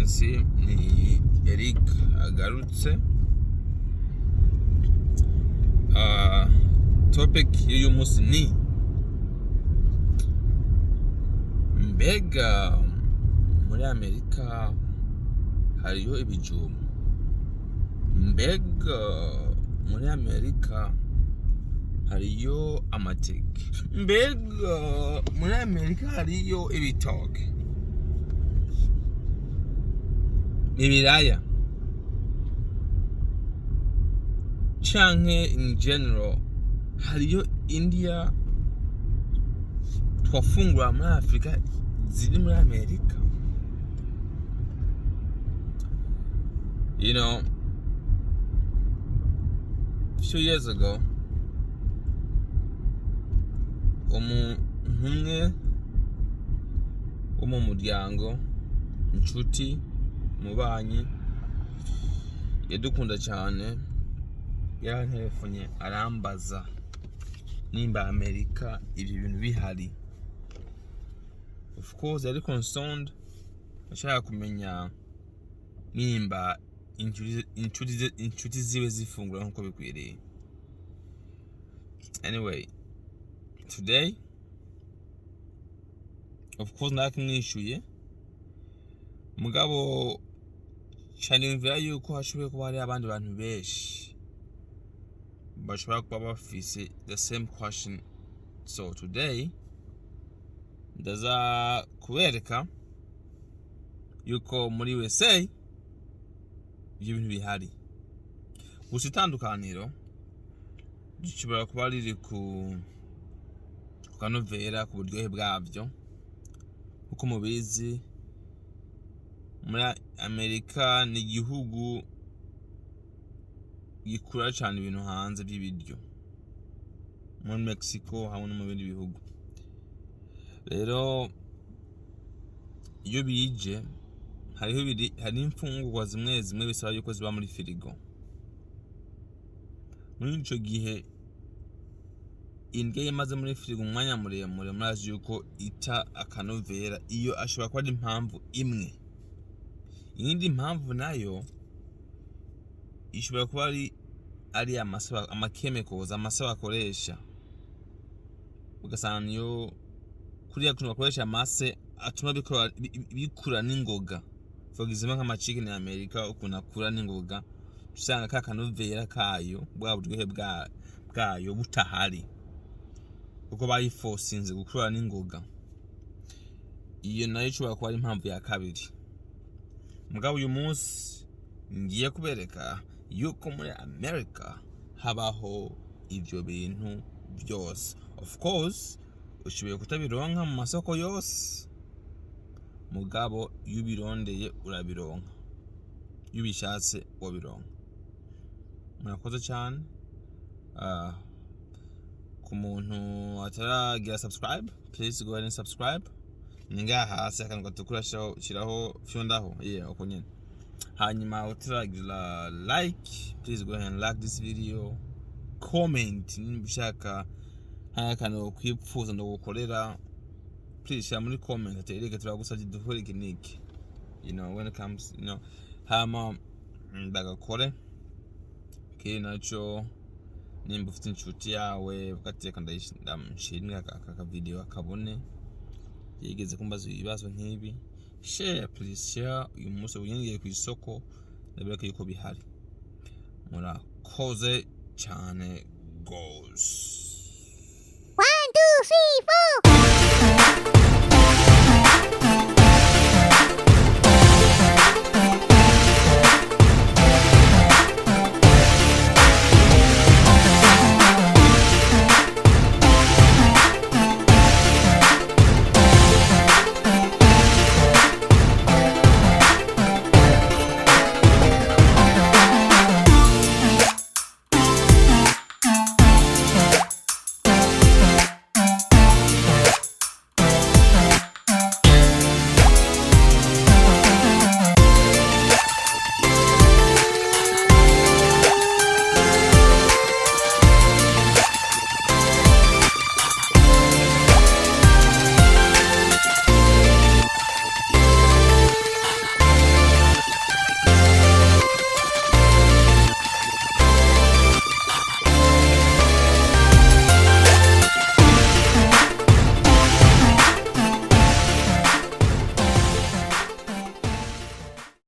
bagenzi, ni Eric agarutse. Topic y'uyu munsi ni mbega muri Amerika hariyo ibijumpu. Mbega muri Amerika hariyo amateke. Mbega muri Amerika hariyo ibitoki, ibiraya, canke in general hariyo India twafungura muri Afrika ziri muri Amerika. You know, a few years ago, umwe wo mu muryango, inshuti, mubanyi yadukunda cyane, yaranterefonye arambaza nimba Amerika ibyo bintu bihari. Of course yari concerned, ashaka kumenya nimba inshuti ziwe zifungura nkuko bikwiriye. Anyway, today of course nakimwishuye, mugabo chanimvira yuko hashoboye kuba hari abandi bantu benshi bashobora kuba bafise the same question. So today ndaza kubereka yuko muri USA ibyo bintu bihari. Gusa itandukaniro gishobora kuba riri ku kanovera, ku buryohe bwabyo. Uko mubizi, muri Amerika ni igihugu gikura cyane ibintu hanze by'ibiryo, muri Mexico hamwe no mu bindi bihugu. Rero iyo bije hari imfungurwa zimwe bisaba yuko ziba muri firigo. Muri ico gihe indya imaze muri firigo umwanya muremure, murazi yuko ita akanovera. Iyo ashobora kuba ari impamvu imwe. Iyindi mpamvu nayo ishobora kuba ari amakemikozi, amasaba bakoresha. Ugasanga niyo kuriya kuntu bakoresha amase atuma bikura n'ingoga. For example nk'amachike ni Amerika ukuntu akura n'ingoga, usanga ka kanovera kayo, bwa buryohe bwayo butahari, kuko bayiforcinze gukura n'ingoga. Iyo nayo ishobora kuba ari impamvu ya kabiri. Mugabo uyu munsi ngiye kubereka yuko muri Amerika habaho ibyo bintu byose. Of course ushoboye kutabironka mu masoko yose, mugabo iyo ubirondeye urabironka, iyo ubishatse wabironka. Murakoze cyane. Ku muntu ataragira subscribe, please go ahead and subscribe. Ninga hasi akantu gatukura shiraho fyondaho uko nyene. Hanyuma utaragira like, please go ahead and like this video. Comment nibishaka akantu kwipfuza ndo gukorera, please share muri comment atereke turagusabye duhore kiniki. You know, when it comes, you know, hama ndagakore naco nimba ufite inshuti yawe ugateka ndamshimira aka video akabone yigeze kumbaza ibibazo nk'ibi. Share, please share. Uyu munsi unyengeye ku isoko ndabireka yuko bihari. Murakoze cyane goes. 1 2 3 4